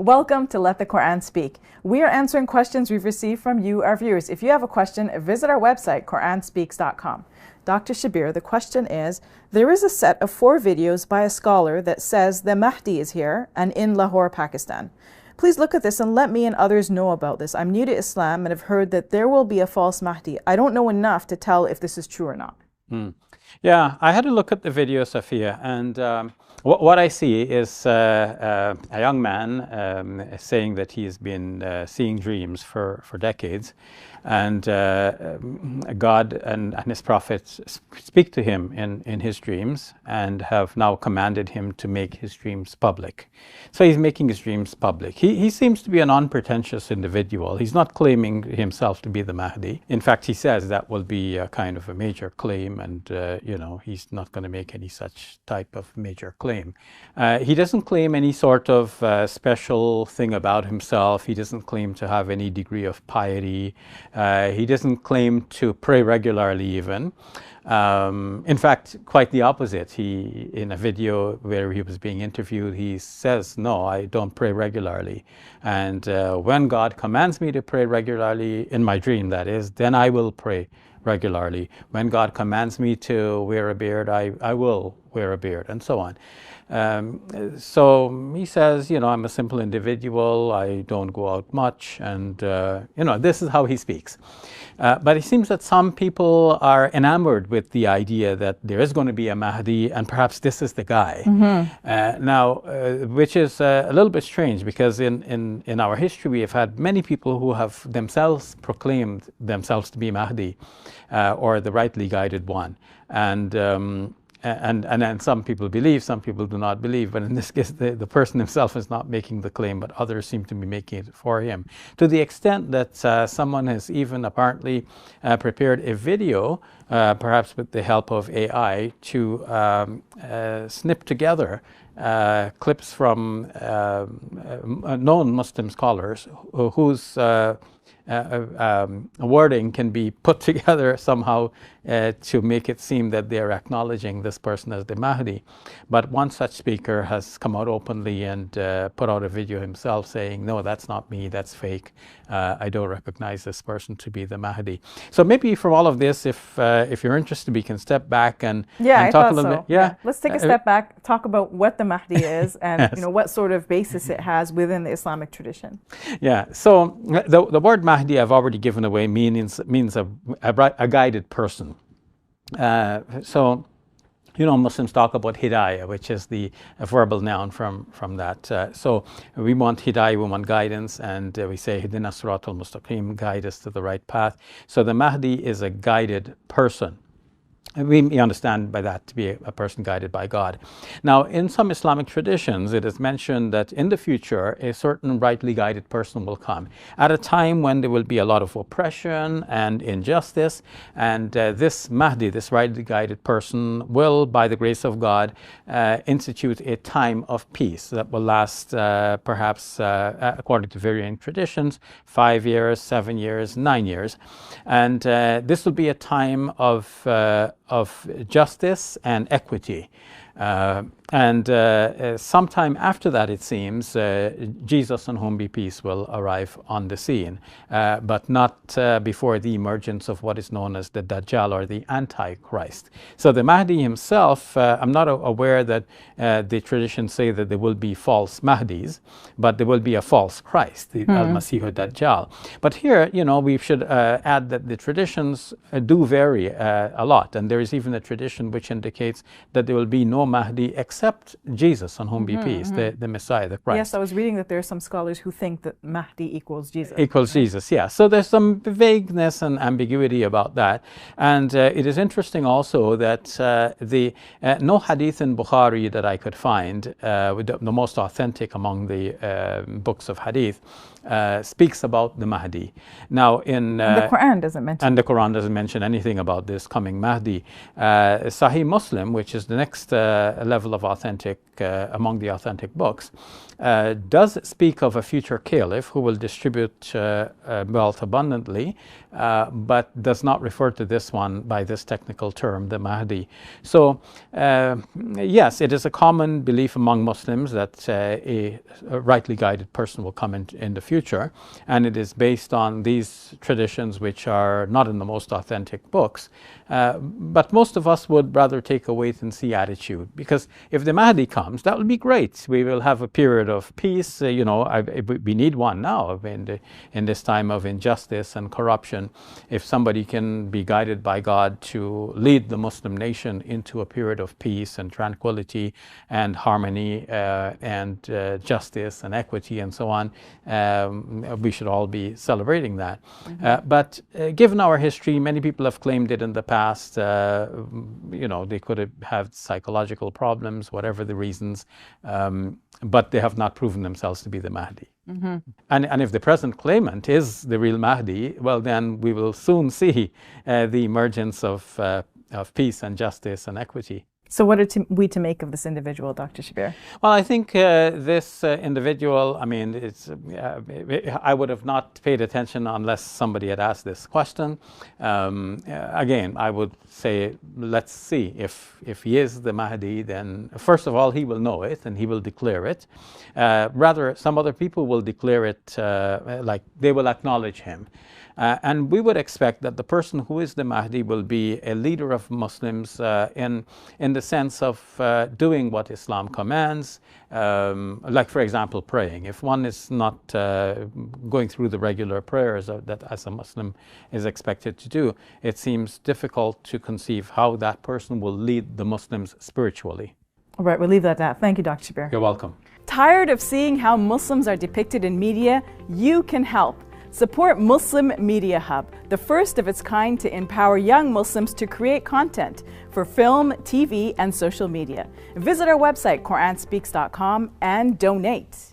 Welcome to Let the Quran Speak. We are answering questions we've received from you, our viewers. If you have a question, visit our website, QuranSpeaks.com. Dr. Shabir, the question is, there is a set of 4 videos by a scholar that says the Mahdi is here and in Lahore, Pakistan. Please look at this and let me and others know about this. I'm new to Islam and have heard that there will be a false Mahdi. I don't know enough to tell if this is true or not. Yeah, I had a look at the video, Safiya, and what I see is a young man saying that he's been seeing dreams for decades, and God and his prophets speak to him in his dreams and have now commanded him to make his dreams public. So he's making his dreams public. He seems to be an unpretentious individual. He's not claiming himself to be the Mahdi. In fact, he says that will be a kind of a major claim, and he's not going to make any such type of major claim. He doesn't claim any sort of special thing about himself. He doesn't claim to have any degree of piety. He doesn't claim to pray regularly even. In fact, quite the opposite. In a video where he was being interviewed, he says, no, I don't pray regularly. And when God commands me to pray regularly, in my dream that is, then I will pray regularly. When God commands me to wear a beard, I will wear a beard, and so on. So he says, I'm a simple individual, I don't go out much, and this is how he speaks. But it seems that some people are enamored with the idea that there is going to be a Mahdi, and perhaps this is the guy. Which is a little bit strange, because in our history we have had many people who have themselves proclaimed themselves to be Mahdi, or the rightly guided one. And then some people believe, some people do not believe. But in this case, the person himself is not making the claim, but others seem to be making it for him. To the extent that someone has even apparently prepared a video, perhaps with the help of AI, to snip together clips from known Muslim scholars whose wording can be put together somehow to make it seem that they are acknowledging this person as the Mahdi. But one such speaker has come out openly and put out a video himself saying, no, that's not me, that's fake. I don't recognize this person to be the Mahdi. So maybe from all of this, if you're interested, we can step back and talk a little bit. Yeah, let's take a step back, talk about what the Mahdi is and what sort of basis it has within the Islamic tradition. Yeah, so the word Mahdi I've already given away means a guided person. So Muslims talk about hidayah, which is a verbal noun from that. So we want hidayah, we want guidance, and we say Hidina Siratal Mustaqim, guide us to the right path. So the Mahdi is a guided person. We understand by that to be a person guided by God. Now, in some Islamic traditions, it is mentioned that in the future, a certain rightly guided person will come at a time when there will be a lot of oppression and injustice. And this Mahdi, this rightly guided person, will, by the grace of God, institute a time of peace that will last perhaps, according to varying traditions, 5 years, 7 years, 9 years. And this will be a time of justice and equity. Sometime after that, it seems, Jesus, on whom be peace, will arrive on the scene, but not before the emergence of what is known as the Dajjal, or the Antichrist. So the Mahdi himself, I'm not aware that the traditions say that there will be false Mahdis, but there will be a false Christ, the Al-Masih Dajjal. But here, we should add that the traditions do vary a lot, and there is even a tradition which indicates that there will be no Mahdi except Jesus, on whom be peace, the Messiah, the Christ. Yes, I was reading that there are some scholars who think that Mahdi equals Jesus. Equals Jesus, yeah. So there's some vagueness and ambiguity about that. And it is interesting also that no hadith in Bukhari that I could find, the most authentic among the books of hadith, speaks about the Mahdi. Now, the Quran doesn't mention. And the Quran doesn't mention anything about this coming Mahdi. Sahih Muslim, which is the next level of authentic among the authentic books, does speak of a future caliph who will distribute wealth abundantly, but does not refer to this one by this technical term, the Mahdi. So yes, it is a common belief among Muslims that a rightly guided person will come in the future, and it is based on these traditions which are not in the most authentic books. But most of us would rather take a wait and see attitude, because if the Mahdi comes, that will be great. We will have a period of peace. You know, we need one now in this time of injustice and corruption. If somebody can be guided by God to lead the Muslim nation into a period of peace and tranquility and harmony and justice and equity and so on, we should all be celebrating that. But given our history, many people have claimed it in the past. You know, they could have had psychological problems, whatever the reasons, but they have not proven themselves to be the Mahdi. And if the present claimant is the real Mahdi, well, then we will soon see the emergence of peace and justice and equity. So what are we to make of this individual, Dr. Shabir? Well, I think this individual, I mean, I would have not paid attention unless somebody had asked this question. Again, I would say, let's see. If he is the Mahdi, then first of all, he will know it and he will declare it. Rather, some other people will declare it like they will acknowledge him. And we would expect that the person who is the Mahdi will be a leader of Muslims in the sense of doing what Islam commands, like, for example, praying. If one is not going through the regular prayers that as a Muslim is expected to do, it seems difficult to conceive how that person will lead the Muslims spiritually. All right, we'll leave that at that. Thank you, Dr. Shabir. You're welcome. Tired of seeing how Muslims are depicted in media? You can help. Support Muslim Media Hub, the first of its kind to empower young Muslims to create content for film, TV, and social media. Visit our website, QuranSpeaks.com, and donate.